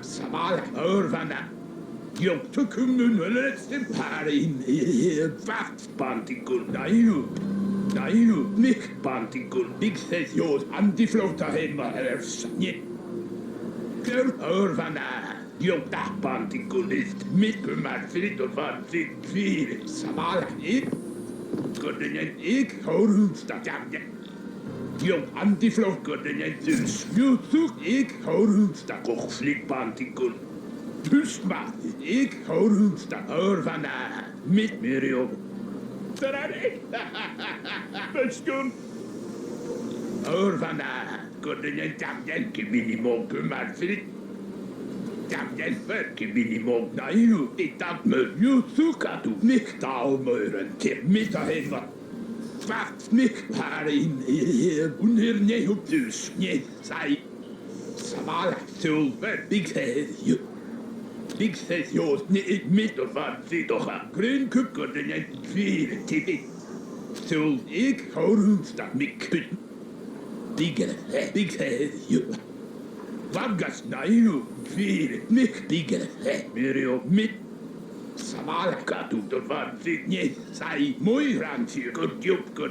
Samala örvana. Jag tog kummun eller ett par in i vattbantikul. Naju, mycket bantikul. Big says jag antiflota hemma eller snje. Kör örvana. Jag tar bantikul list. Mitt kumar fritt och vansitt fyr. Samala ik. Skulle ik hörhunsta jamja. Jag antiflockade en dus. Jag tog ik hörhunsta kochflik bantikul. Tystma, ik hörhunsta örvana. Mitt miriog. Där är det. Börskum. Örvana. Kunde en jamjen kiminimog kumarfrit. Jamjen för kiminimog naju. Itat med jutsukatu. Miktaumören till mitta hemma. Vart mycket här inne under nehubdus, nej, samala silver, big says yours, mitt och vart vid och grön kuckor den är fyra till så jag har hunstat mycket. Big says you. Vargas nej, fyra, mycket bigger, mer och mitt. Samala katut och vansitt, nej, säg, moj ransier, gott jobb, gott.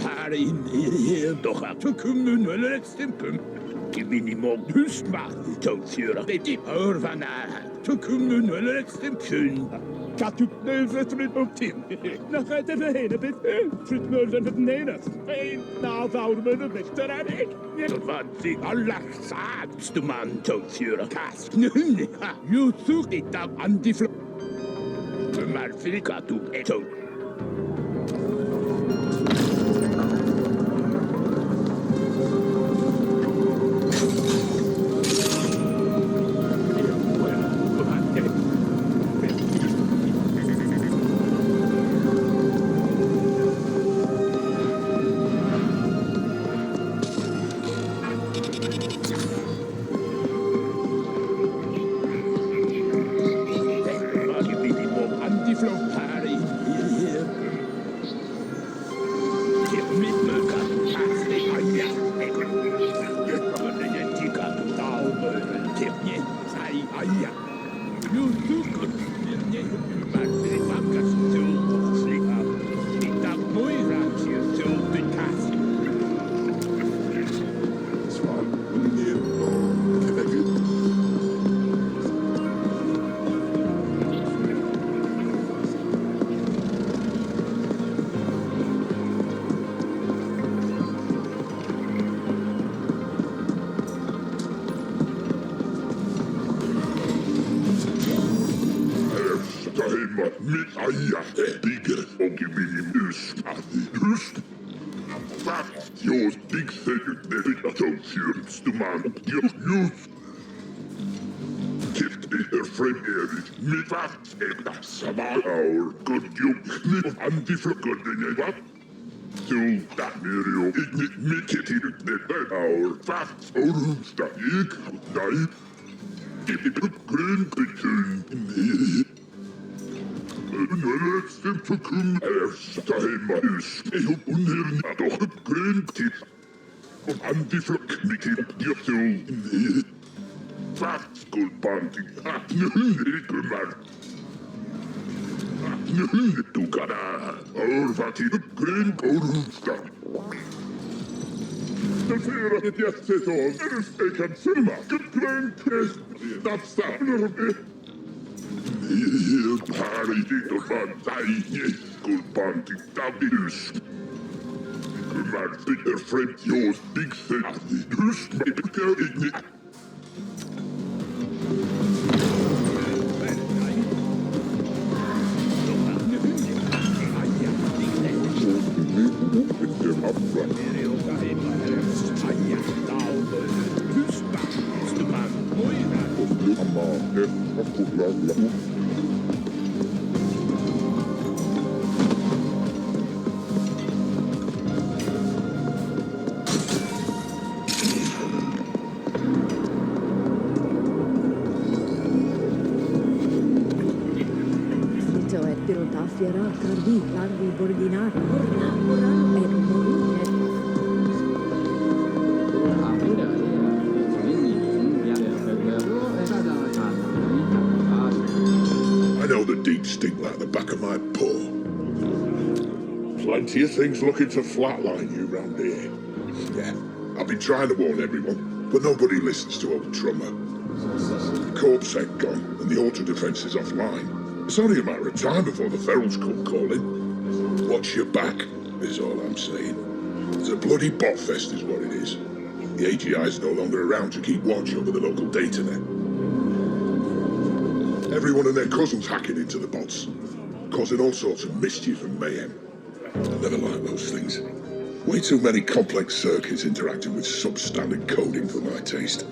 Här inne i doch att kommun eller ett stämpel. Minimum husma tågsyra. Det är örvarna. Så kommun eller ett stämpel. Katt upp nöset för upp till. När det är hela bit. Flytt nösen för den ena. När vaumen och bättre är det. Så var det alla sagt. Stumman tågsyra. Kast. Nu. Jag såg det av antiflå. Varför katt upp ett tåg. mit Eier, bigger, och give me Fast, yours big second, never don't shoot, the man, you. Gift is her friend Erik, mit fast, samma hour, good you, mit antifrågande, vad? So, that Miriam, ignet mycket i det hour, fast, och rumsta, nej. Det grön betun, nu letzten Tukum, erst hemma hus, ich hab unhören, doch grön tipp. Und antifråg, mit dir so, fast, guldbandig, nu kumar. Nu du kana, orvat i grön och rumsta. Den fyra säsong, jag kan filma, grön test, nappsamlar med. Här i ditt och bantaj, guldbandig, dabbhus. Kumar, det är främt yours, big set, hus, mycket igni. I know the deeds stink like the back of my paw. Plenty of things looking to flatline you round here. Yeah, I've been trying to warn everyone, but nobody listens to old Trummer. The corpse ain't gone, and the auto defense is offline. It's only a matter of time before the ferals come calling. Watch your back, is all I'm saying. It's a bloody botfest is what it is. The AGI is no longer around to keep watch over the local data net. Everyone and their cousins hacking into the bots, causing all sorts of mischief and mayhem. I never liked those things. Way too many complex circuits interacting with substandard coding for my taste.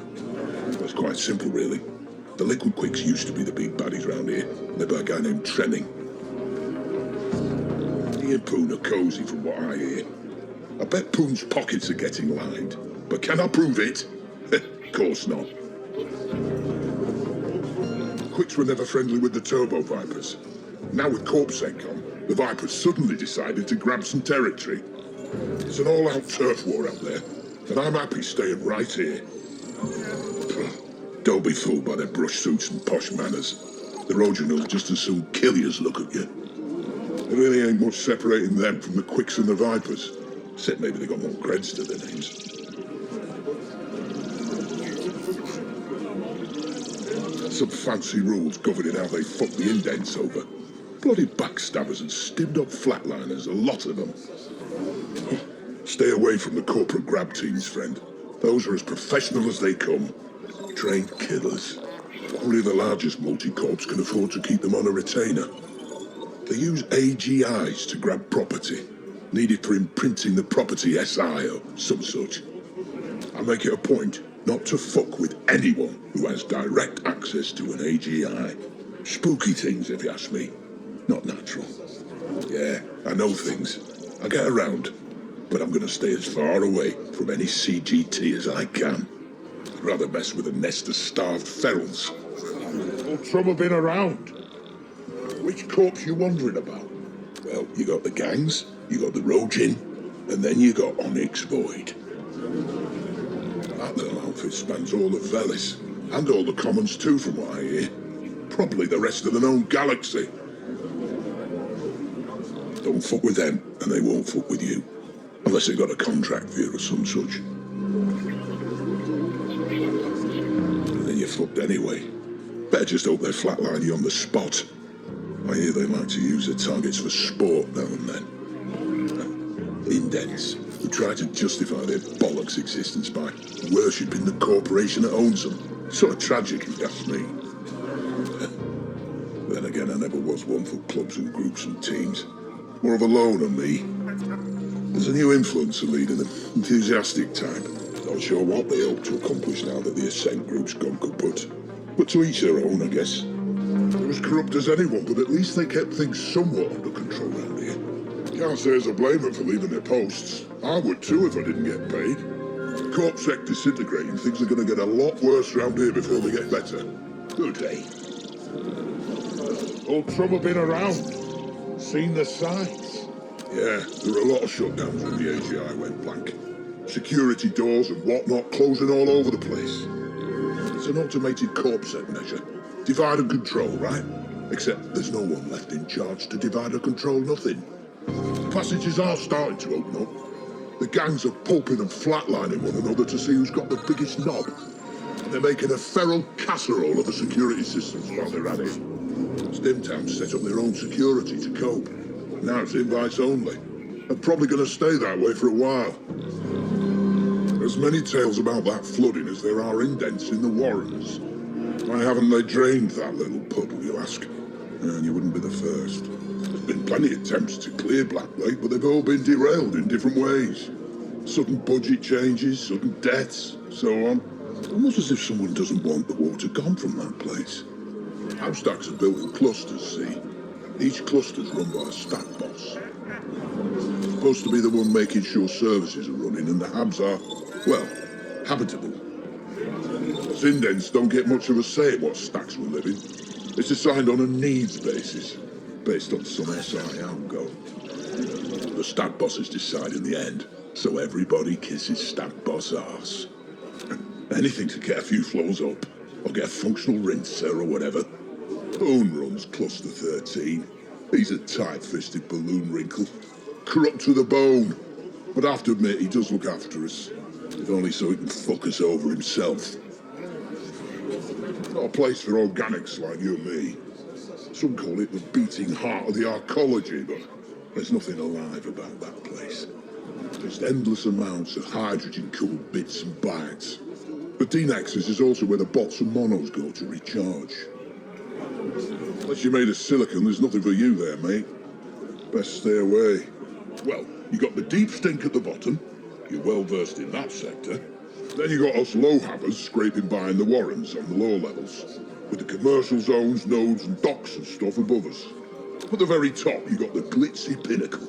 It's quite simple, really. The liquid quicks used to be the big baddies round here, led by a guy named Trenning. He and Poon are cozy from what I hear. I bet Poon's pockets are getting lined, but can I prove it? Of course not. Quicks were never friendly with the Turbo Vipers. Now with CorpSec gone, the Vipers suddenly decided to grab some territory. It's an all-out turf war out there, and I'm happy staying right here. Don't be fooled by their brush suits and posh manners. The originals just as soon kill you as look at you. There really ain't much separating them from the Quicks and the Vipers. Except maybe they got more creds to their names. Some fancy rules governing how they fuck the indents over. Bloody backstabbers and stimmed-up flatliners, a lot of them. Stay away from the corporate grab teams, friend. Those are as professional as they come. Trained killers. Only the largest multi-corps can afford to keep them on a retainer. They use AGIs to grab property, needed for imprinting the property SI or some such. I make it a point not to fuck with anyone who has direct access to an AGI. Spooky things, if you ask me. Not natural. Yeah, I know things. I get around, but I'm gonna stay as far away from any CGT as I can. I'd rather mess with a nest of starved ferals. What's trouble been around? Which corpse you wondering about? Well, you got the gangs, you got the Rojin, and then you got Onyx Void. That little outfit spans all of Veles, and all the commons too, from what I hear. Probably the rest of the known galaxy. Don't fuck with them, and they won't fuck with you. Unless they got a contract for you or some such. And then you're fucked anyway. Better just hope they flatline you on the spot. I hear they like to use their targets for sport now and then. Indents, who try to justify their bollocks existence by worshipping the corporation that owns them. Sort of tragic, if you ask me. Then again, I never was one for clubs and groups and teams. More of a loner, me. There's a new influencer leading them, enthusiastic type. Not sure what they hope to accomplish now that the Ascent Group's gone kaput. But to each their own, I guess. They're as corrupt as anyone, but at least they kept things somewhat under control around here. Can't say as I blame them for leaving their posts. I would too if I didn't get paid. Corpsec disintegrating, things are going to get a lot worse around here before they get better. Good day. All trouble been around? Seen the signs? Yeah, there were a lot of shutdowns when the AGI went blank. Security doors and whatnot closing all over the place. It's an automated corpsec measure. Divide and control, right? Except there's no one left in charge to divide or control nothing. Passages are starting to open up. The gangs are pulping and flatlining one another to see who's got the biggest knob. And they're making a feral casserole of the security systems while they're at it. Stimtown set up their own security to cope. Now it's invites only. And probably going to stay that way for a while. There's many tales about that flooding as there are indents in the Warrens. Why haven't they drained that little puddle, you ask? And you wouldn't be the first. There's been plenty of attempts to clear Black Lake, but they've all been derailed in different ways. Sudden budget changes, sudden deaths, so on. Almost as if someone doesn't want the water gone from that place. House stacks are built in clusters, see? Each cluster's run by a stack boss. Supposed to be the one making sure services are running and the habs are, well, habitable. Indents don't get much of a say at what stacks will live in. It's assigned on a needs basis, based on some SI outgo. The stack bosses decide in the end, so everybody kisses stack boss arse. Anything to get a few floors up, or get a functional rinser or whatever. Boone runs Cluster 13. He's a tight-fisted balloon wrinkle. Corrupt to the bone. But I have to admit, he does look after us. If only so he can fuck us over himself. Not a place for organics like you and me. Some call it the beating heart of the arcology, but there's nothing alive about that place. Just endless amounts of hydrogen-cooled bits and bytes. But D-Nexus is also where the bots and monos go to recharge. Unless you're made of silicon, there's nothing for you there, mate. Best stay away. Well, you got the deep stink at the bottom. You're well versed in that sector. Then you got us low-havers scraping by in the Warrens on the lower levels, with the commercial zones, nodes and docks and stuff above us. At the very top, you got the glitzy pinnacle.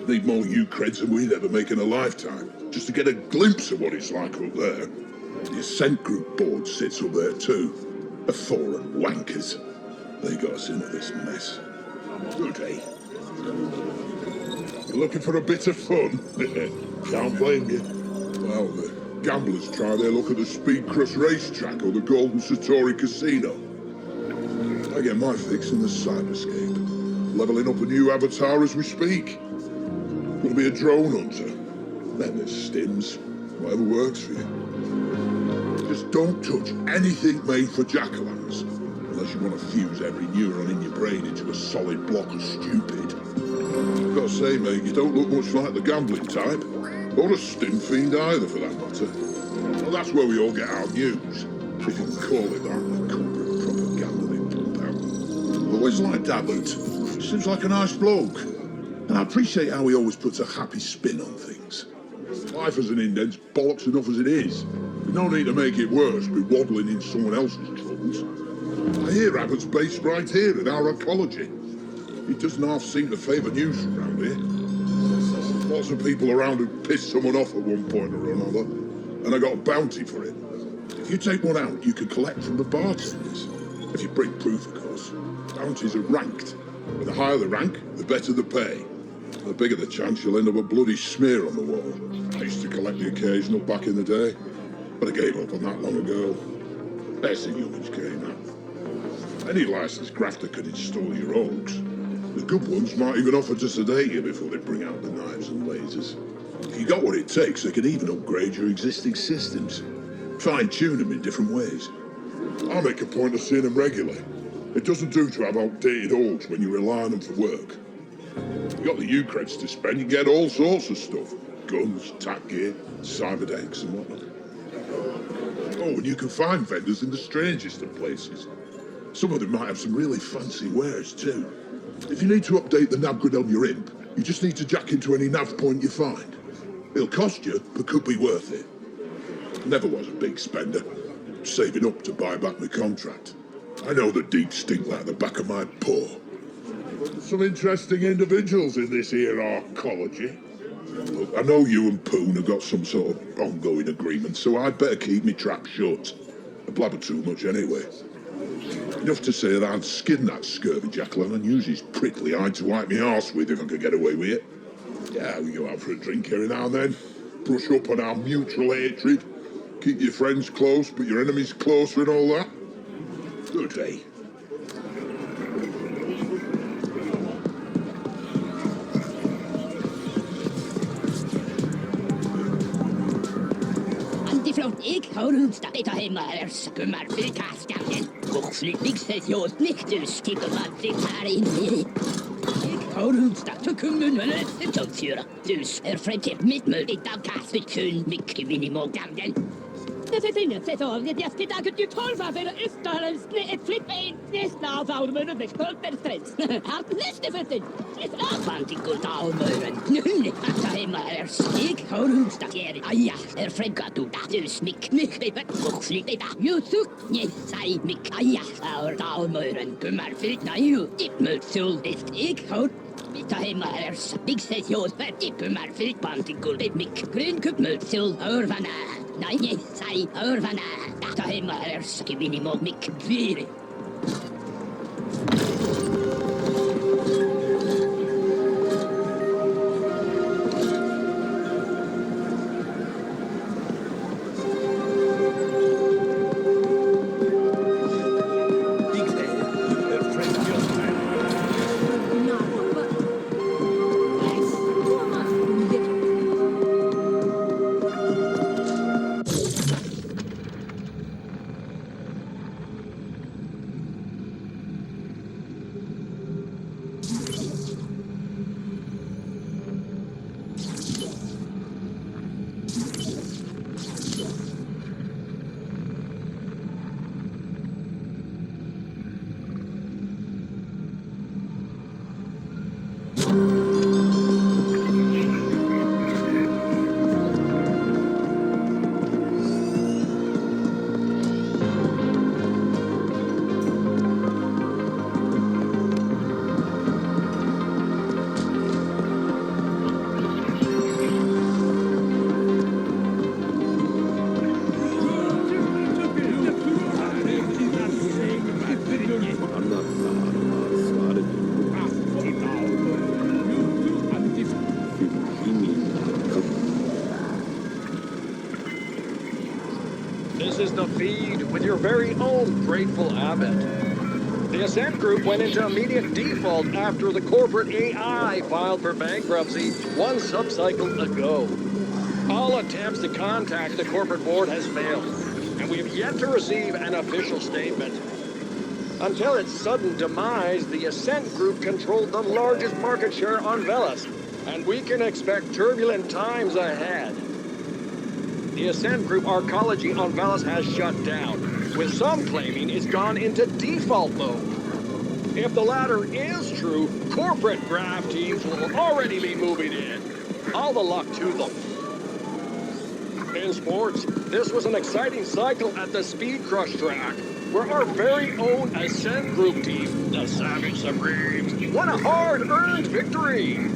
Need more U-creds than we'd ever make in a lifetime, just to get a glimpse of what it's like up there. The Ascent Group board sits up there too. A foreign wankers. They got us into this mess. Good day. You're looking for a bit of fun? Can't blame you. Well, the gamblers try their luck at the Speed Crush racetrack or the Golden Satori Casino. I get my fix in the cyberscape. Leveling up a new avatar as we speak. Gonna be a drone hunter. Then there's stims. Whatever works for you. Just don't touch anything made for jack-o'-lanterns, unless you want to fuse every neuron in your brain into a solid block of stupid. I've got to say, mate, you don't look much like the gambling type, or a stim fiend either, for that matter. Well, that's where we all get our news, if you can call it that, the corporate propaganda they pump out. Always liked Abbott. Seems like a nice bloke. And I appreciate how he always puts a happy spin on things. Life as an indent's bollocks enough as it is. There's no need to make it worse by waddling in someone else's troubles. I hear Abbott's based right here in our arcology. He doesn't half seem to favour news around here. Lots of people around who pissed someone off at one point or another, and I got a bounty for it. If you take one out, you can collect from the bartenders. If you bring proof, of course. Bounties are ranked. And the higher the rank, the better the pay. The bigger the chance you'll end up a bloody smear on the wall. I used to collect the occasional back in the day, but I gave up on that long ago. That's the humans came out. Any licensed grafter could install your orgs. The good ones might even offer to sedate you before they bring out the knives and lasers. If you got what it takes, they can even upgrade your existing systems. Fine-tune them in different ways. I make a point of seeing them regularly. It doesn't do to have outdated orgs when you rely on them for work. You got the U-creds to spend, you get all sorts of stuff. Guns, tack gear, cyberdecks and whatnot. Oh, and you can find vendors in the strangest of places. Some of them might have some really fancy wares too. If you need to update the nav grid on your imp, you just need to jack into any nav point you find. It'll cost you, but could be worth it. Never was a big spender. Saving up to buy back my contract. I know the deep stink like the back of my paw. Some interesting individuals in this here arcology. Look, I know you and Poon have got some sort of ongoing agreement, so I'd better keep me trap shut. I blabber too much anyway. Enough to say that I'd skin that scurvy jackal and use his prickly eye to wipe me arse with if I could get away with it. Yeah, we go out for a drink every now and then. Brush up on our mutual hatred. Keep your friends close, but your enemies closer and all that. Good, eh? Ik hou hun staat helemaal skummer filkaskaken. Hoogslutning sessions niet dus stikken wat zich daarin is. Ik hou hun staat te kunnen wel het opzuren. Dus vriendschap met me dit dan kast met kun met minimum gamden. Det är inget sätt av det jag ska ta ut 12 av era ytterhals ett flippa in nästa av munnen med kulperstress. Allt nästa för det. Ett avvantikkult av munnen. Nu att ta hemma är stig har hon stacker. Aja, freggat du där du smick mycket och flytta. Ju suck ni säg mycket. Aja, av munnen. Kumar flytta ju. Ditt mot sol det stig har ta hemma är big session för ditt kumar flytt pantikkult mycket. Grön kupp mot sol örvarna. Nej, säg örvarna. Ta hemma är minimum mycket fyra. This is the feed with your very own grateful abbot. The Ascent Group went into immediate default after the corporate AI filed for bankruptcy one subcycle ago. All attempts to contact the corporate board has failed, and we have yet to receive an official statement. Until its sudden demise, the Ascent Group controlled the largest market share on Veles, and we can expect turbulent times ahead. The Ascent Group arcology on Veles has shut down, with some claiming it's gone into default mode. If the latter is true, corporate graft teams will already be moving in. All the luck to them. In sports, this was an exciting cycle at the Speed Crush track, where our very own Ascent Group team, the Savage Supremes, won a hard-earned victory.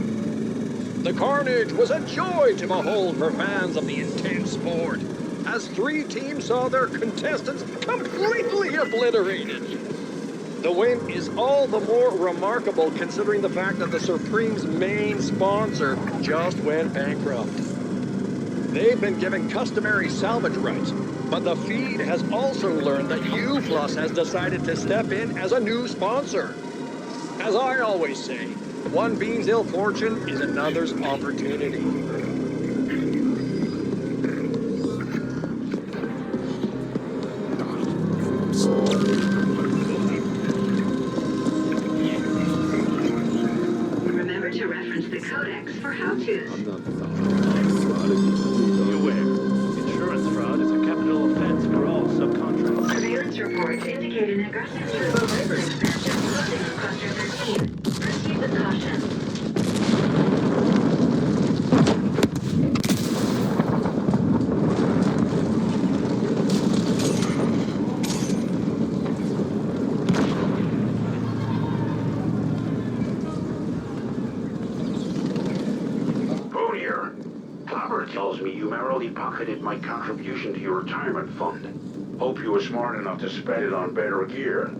The carnage was a joy to behold for fans of the intense sport, as 3 teams saw their contestants completely obliterated. The win is all the more remarkable considering the fact that the Supreme's main sponsor just went bankrupt. They've been given customary salvage rights, but the feed has also learned that U+ has decided to step in as a new sponsor. As I always say, one being's ill fortune is another's opportunity. Remember to reference the codex for how-tos. Beware, insurance fraud is a capital offense for all subcontractors. Surveillance reports indicate an aggressive use of labor expansion closing in Cluster 13. Proceed with caution. Bonier, Clobber tells me you merrily pocketed my contribution to your retirement fund. Hope you were smart enough to spend it on better gear.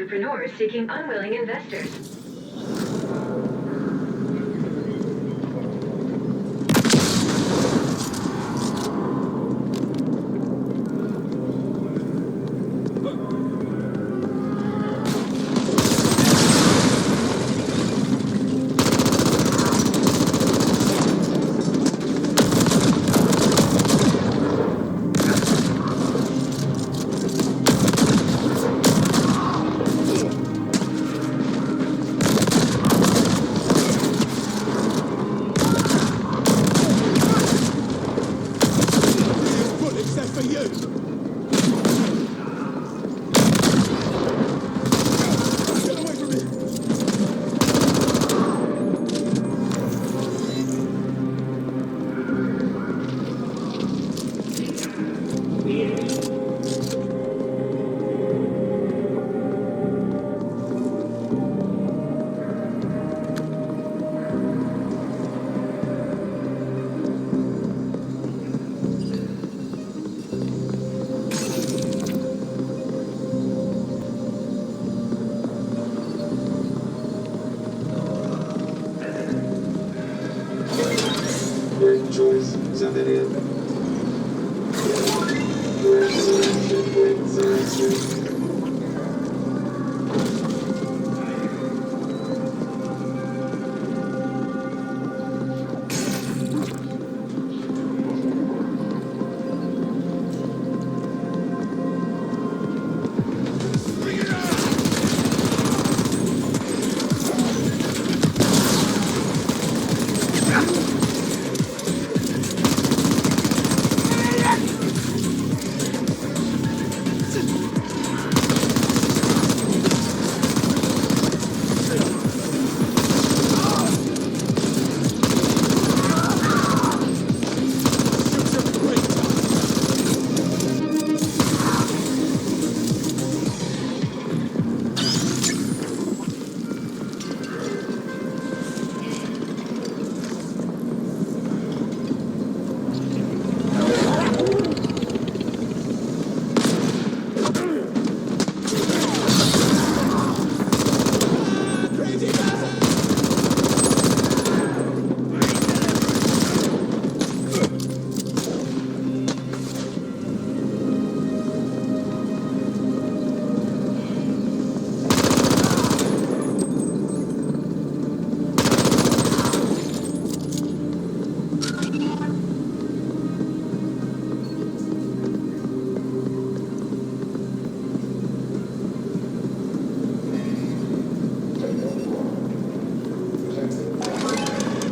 entrepreneurs seeking unwilling investors. Full except for you. Get away from me. Great choice, Zavarian. Great selection, great selection.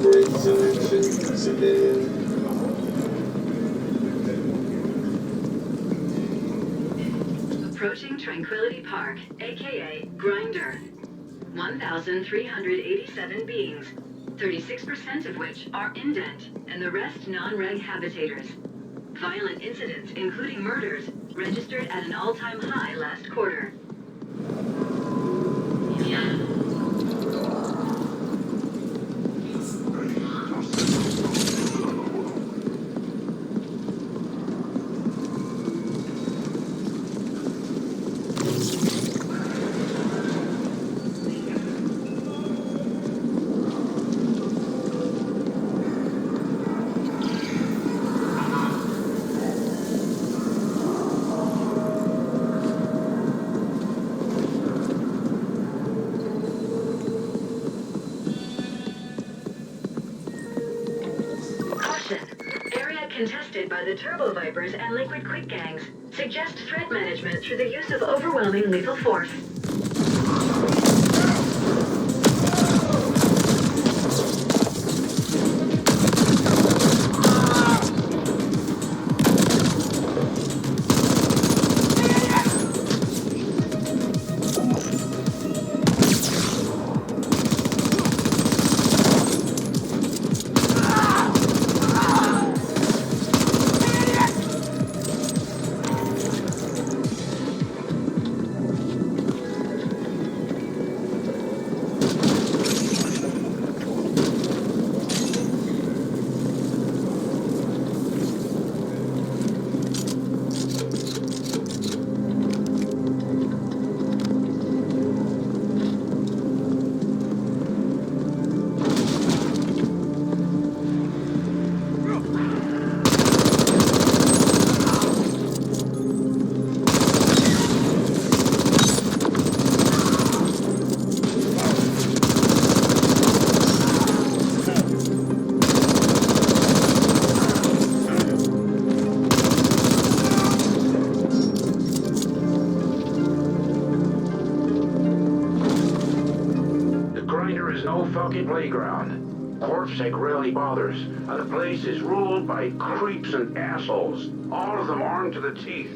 Great selection, Zavarian. Approaching Tranquility Park, aka Grinder. 1,387 beings, 36% of which are indent, and the rest non-reg habitators. Violent incidents, including murders, registered at an all-time high last quarter. Caution! Area contested by the Turbo Vipers and Liquid Quick Gangs. Suggest threat management through the use of overwhelming lethal force. grinder is no fucking playground. Corpsec rarely bothers, and the place is ruled by creeps and assholes, all of them armed to the teeth.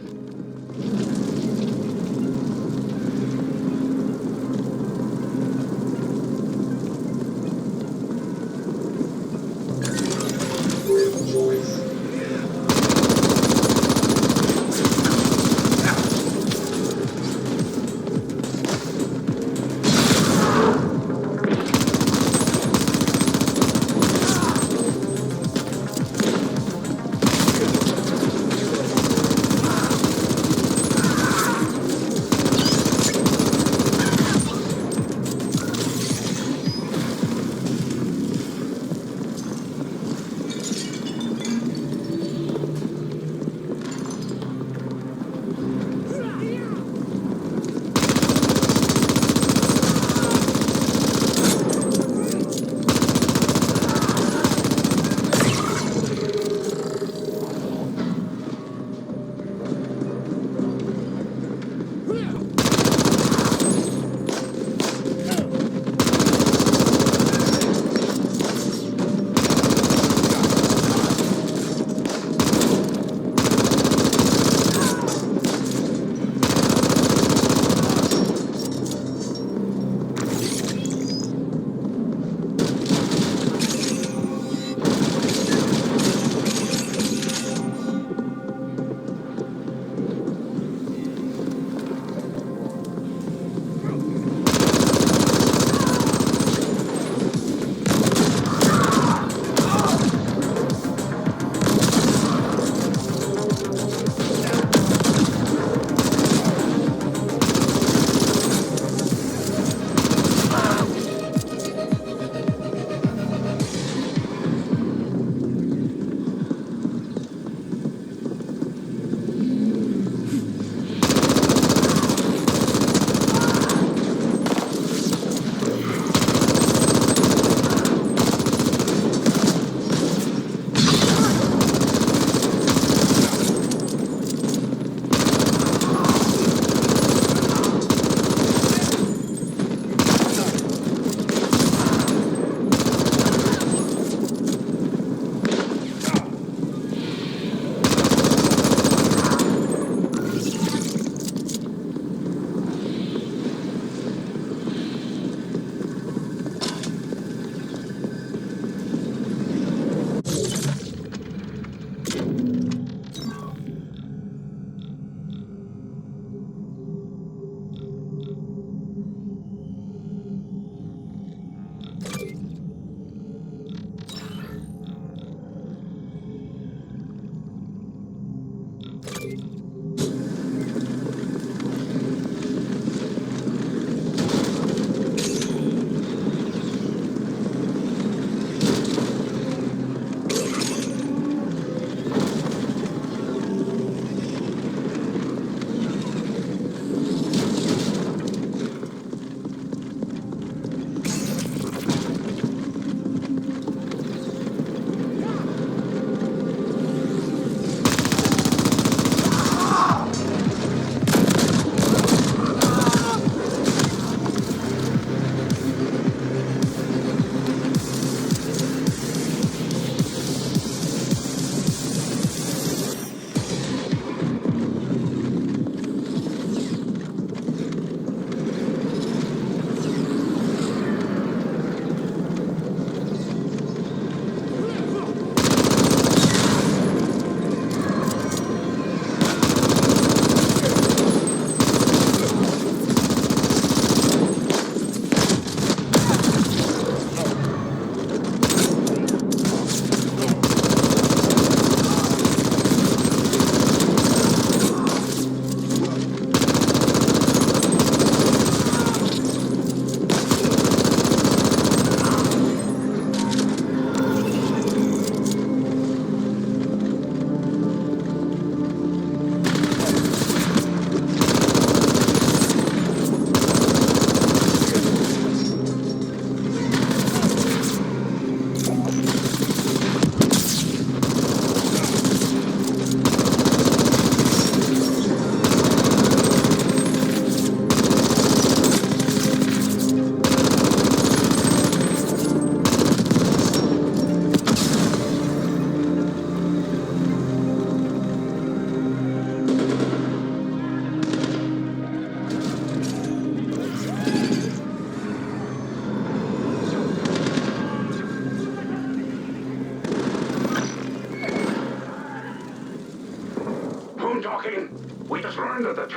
Choice.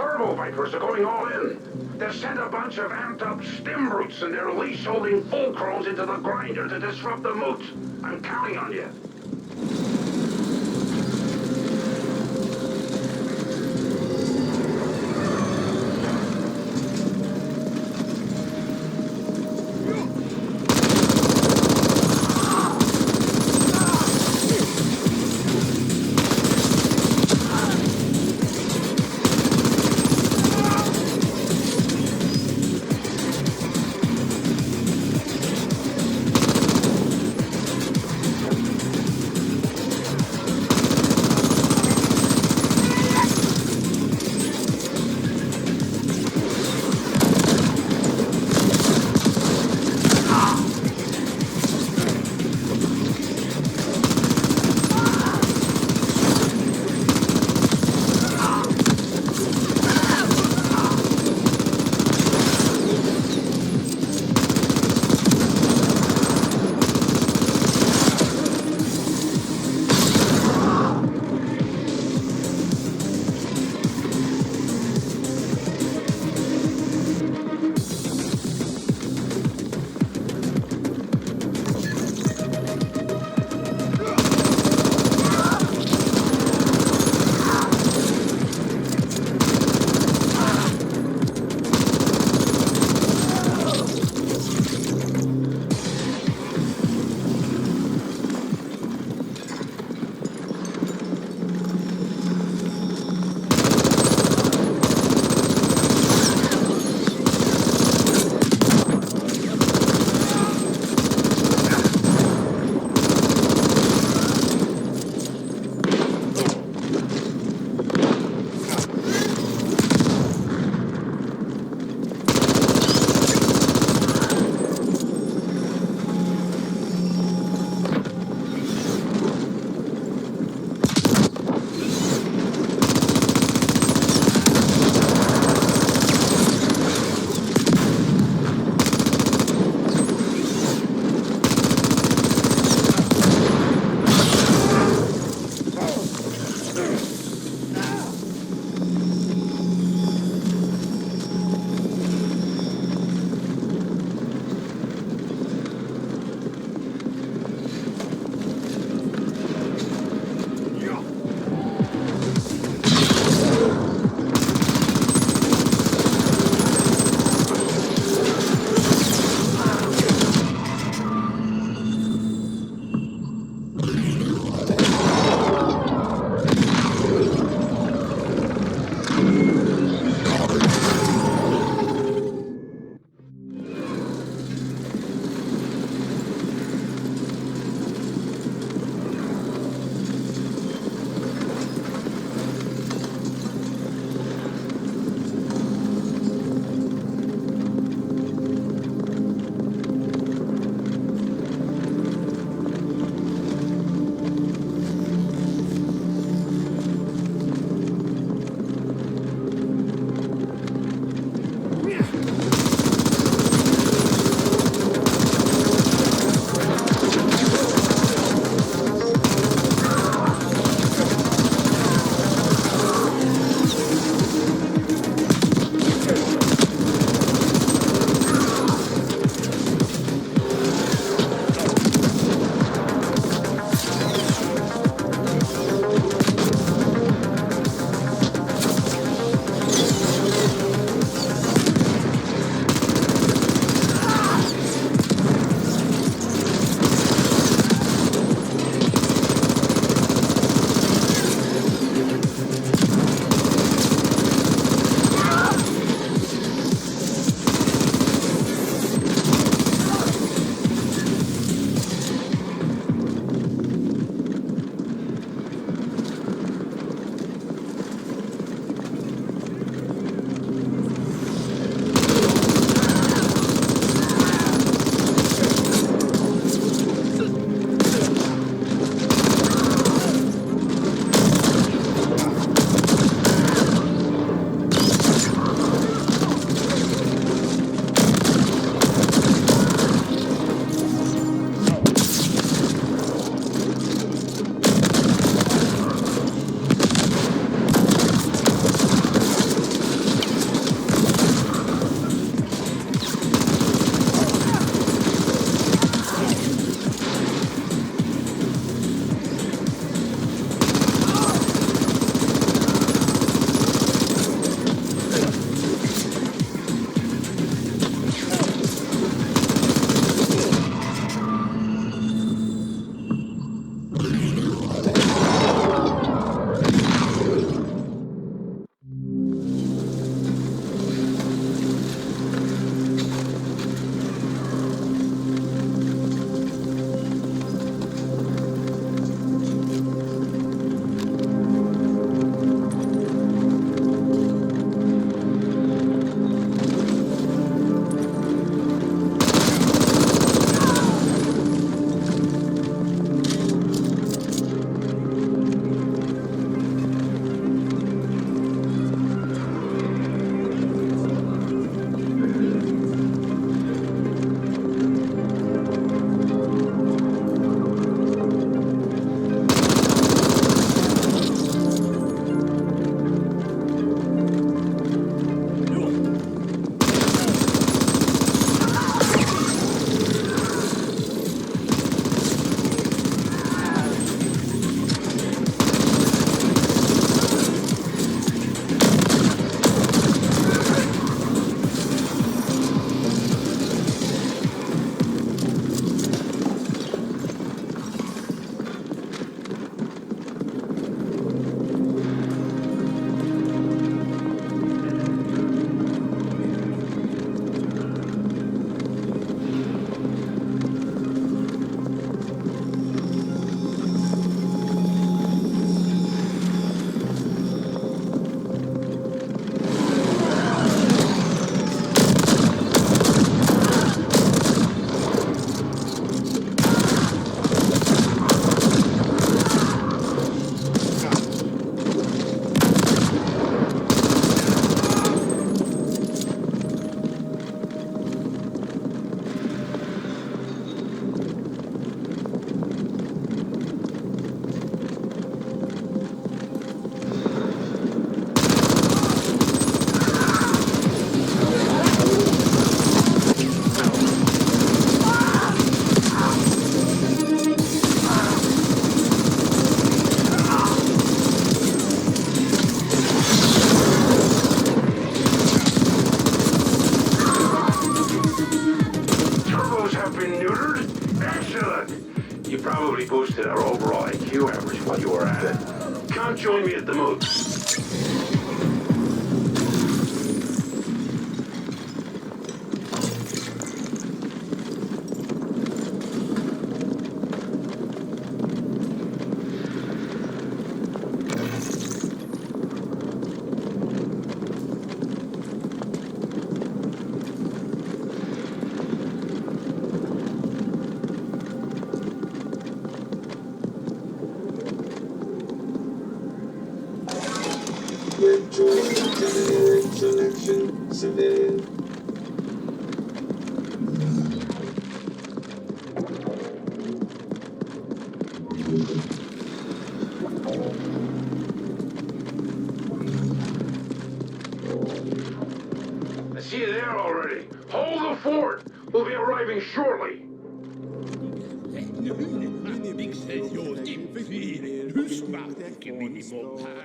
turbo vipers are going all in. They've sent a bunch of amped-up stim brutes and their leash-holding fulcrons into the grinder to disrupt the moot. I'm counting on you. those have been neutered? Excellent! You probably boosted our overall IQ average while you were at it. Come join me at the moot. Selection submitted. I see you there already. Hold the fort. We'll be arriving shortly. Big says yours inferior. Who's smart? Give me more power.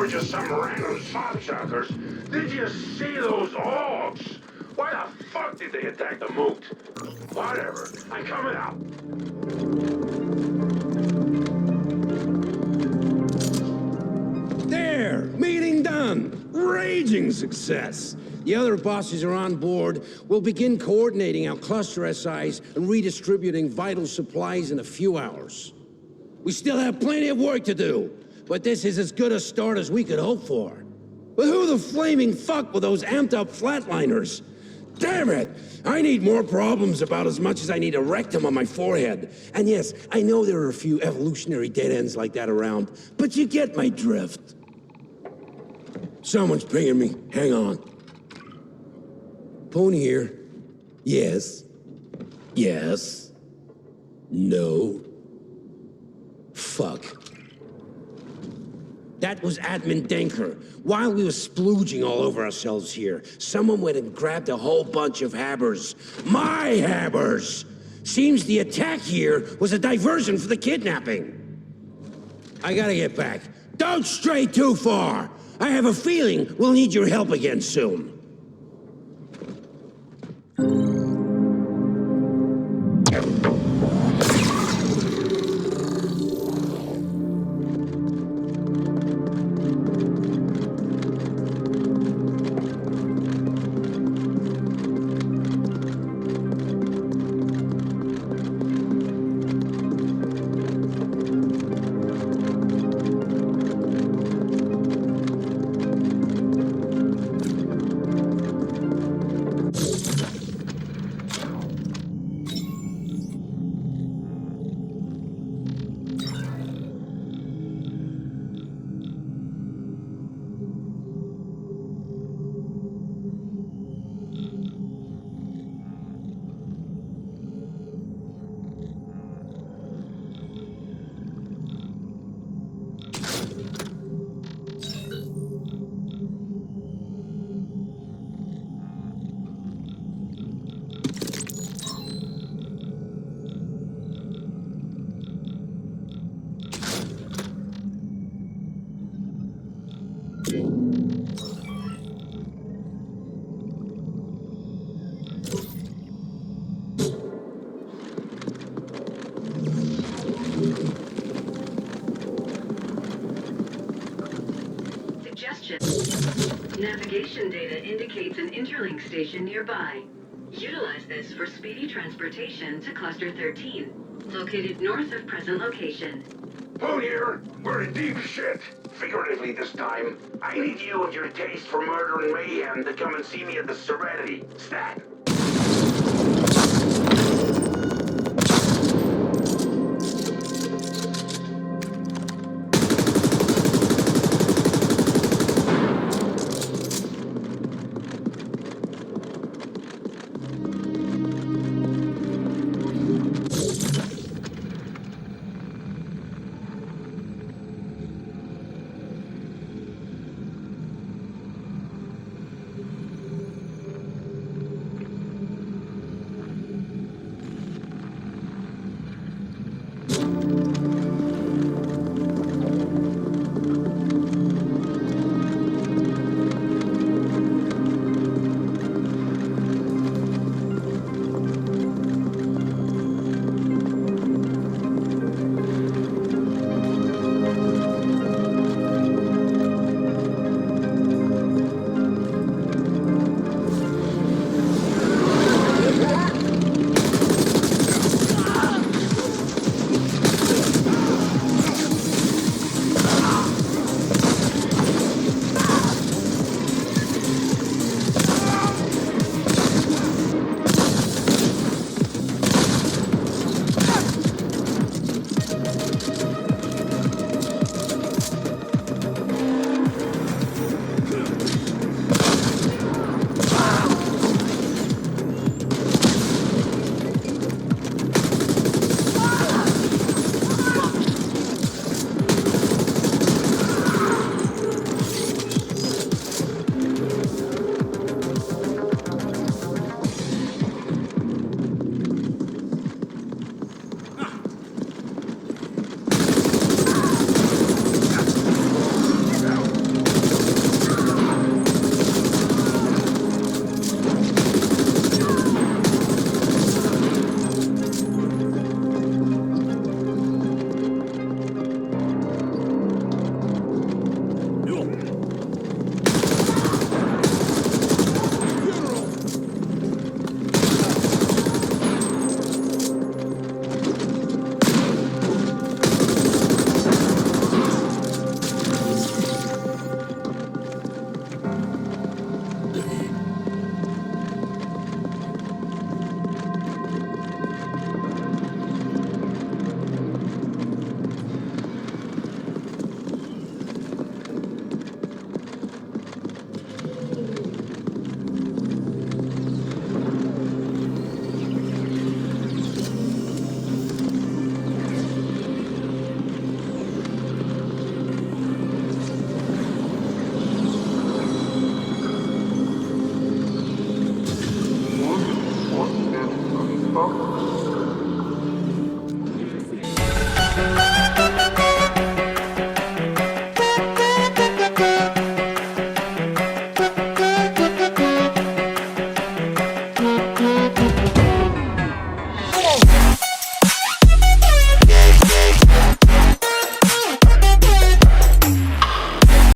Just some random slopsuckers. Did you see those orcs? Why the fuck did they attack the moot? Whatever. I'm coming out. There! Meeting done! Raging success! The other bosses are on board. We'll begin coordinating our cluster SIs and redistributing vital supplies in a few hours. We still have plenty of work to do, but this is as good a start as we could hope for. But who the flaming fuck were those amped-up flatliners? Damn it! I need more problems about as much as I need a rectum on my forehead. And yes, I know there are a few evolutionary dead ends like that around, but you get my drift. Someone's pinging me. Hang on. Phone here. Yes. Yes. No. Fuck. That was Admin Denker. While we were splooging all over ourselves here, someone went and grabbed a whole bunch of habbers. My habbers! Seems the attack here was a diversion for the kidnapping. I gotta get back. Don't stray too far! I have a feeling we'll need your help again soon. Suggestion. Navigation data indicates an interlink station nearby. Utilize this for speedy transportation to Cluster 13, located north of present location. Who here? We're in deep shit. Figuratively this time. I need you and your taste for murder and mayhem to come and see me at the Serenity. Stat.